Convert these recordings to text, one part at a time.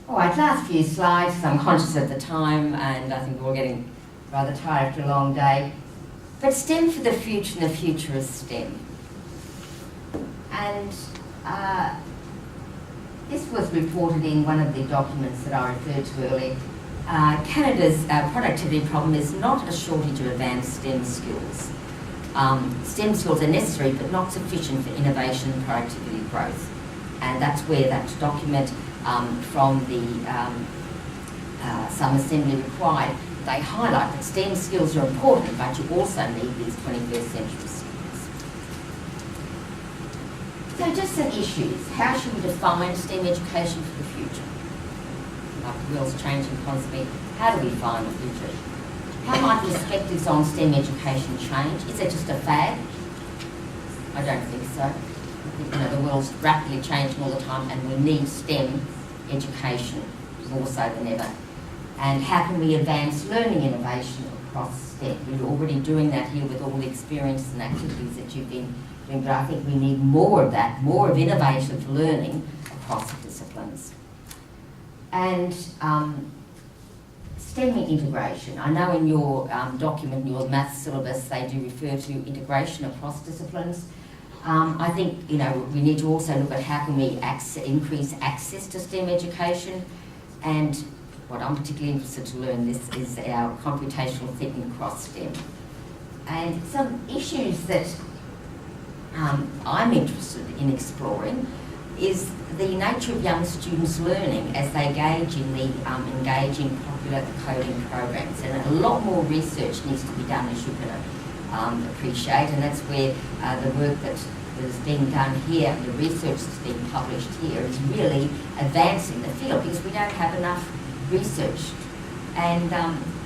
All right, last few slides, 'cause I'm conscious of the time and I think we're all getting rather tired after a long day. But STEM for the future, and the future is STEM. And this was reported in one of the documents that I referred to earlier. Canada's productivity problem is not a shortage of advanced STEM skills. STEM skills are necessary but not sufficient for innovation and productivity growth. And that's where that document from the Some Assembly required, they highlight that STEM skills are important, but you also need these 21st century skills. So just some issues. How should we define STEM education for the future? Like the world's changing constantly. How do we define the future? How might perspectives on STEM education change? Is it just a fad? I don't think so. You know, the world's rapidly changing all the time and we need STEM education more so than ever. And how can we advance learning innovation across STEM? We're already doing that here with all the experiences and activities that you've been doing, but I think we need more of that, more of innovative learning across disciplines. And STEM integration. I know in your document, your maths syllabus, they do refer to integration across disciplines. I think, you know, we need to also look at how can we increase access to STEM education, and what I'm particularly interested to learn this is our computational thinking across STEM. And some issues that I'm interested in exploring is the nature of young students' learning as they engage in the engaging popular coding programs. And a lot more research needs to be done, as you can appreciate, and that's where the work that is being done here, the research that's being published here, is really advancing the field because we don't have enough research. And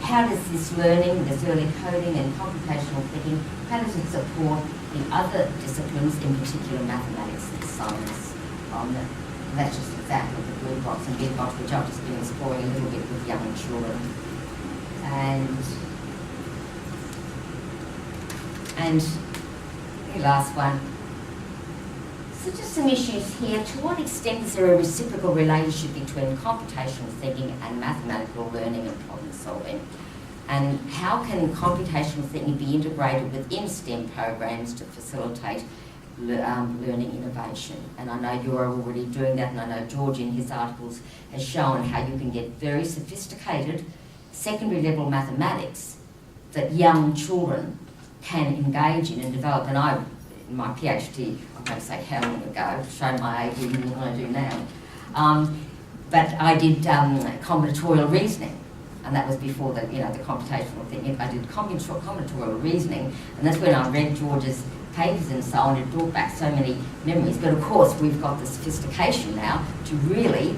how does this learning, this early coding and computational thinking, how does it support the other disciplines, in particular mathematics and science? That's just an example of the blue box and big box, which I've just been exploring a little bit with young children. And the last one. So just some issues here. To what extent is there a reciprocal relationship between computational thinking and mathematical learning and problem solving? And how can computational thinking be integrated within STEM programs to facilitate learning innovation? And I know you're already doing that, and I know George in his articles has shown how you can get very sophisticated secondary level mathematics that young children can engage in and develop. And I, in my PhD, I'm going to say how long ago, show my age even more than I do now, but I did combinatorial reasoning, and that was before the, the computational thing. I did combinatorial reasoning, and that's when I read George's papers and so on. It brought back so many memories. But of course, we've got the sophistication now to really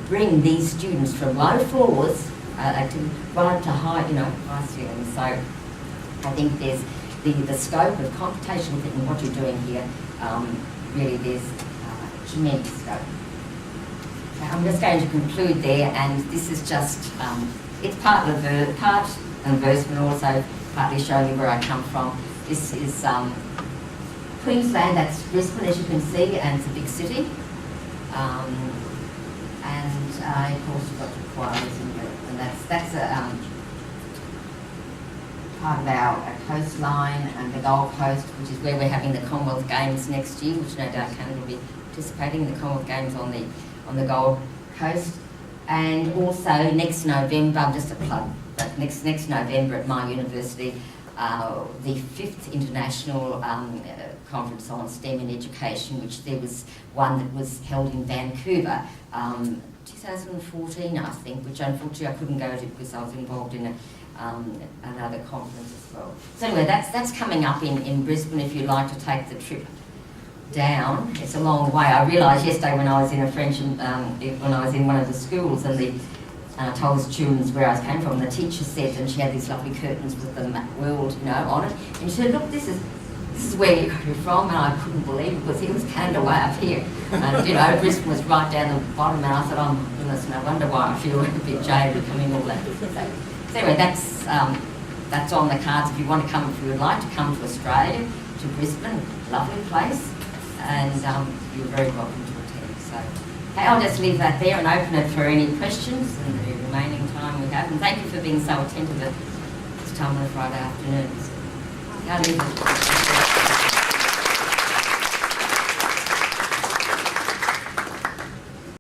bring these students from low floors to right to high, high ceilings. So I think there's the scope of computational thinking, what you're doing here, really there's tremendous scope. So I'm just going to conclude there, and this is just, it's part and verse, but also partly showing you where I come from. This is Queensland, that's Brisbane, as you can see, and it's a big city. And of course you've got the Quarries in Europe, and that's a part of our coastline and the Gold Coast, which is where we're having the Commonwealth Games next year, which no doubt Canada will be participating in the Commonwealth Games on the Gold Coast. And also next November, just a plug, but next November at my university, the 5th International Conference on STEM in Education, which there was one that was held in Vancouver, 2014 I think, which unfortunately I couldn't go to because I was involved in another conference as well. So anyway, that's coming up in Brisbane if you'd like to take the trip down. It's a long way. I realised yesterday when I was in when I was in one of the schools, and I told the students where I came from, the teacher said, and she had these lovely curtains with the world, on it, and she said, look, this is where you're from, and I couldn't believe it because it was Canada way up here, and Brisbane was right down the bottom, and I thought, oh my goodness, no wonder why I feel a bit jaded coming all that. So anyway, that's on the cards if you want to come, if you would like to come to Australia, to Brisbane, lovely place, and you're very welcome to attend. So Okay, I'll just leave that there and open it for any questions in the remaining time we have. And thank you for being so attentive at this time on a Friday afternoon. I'll leave it.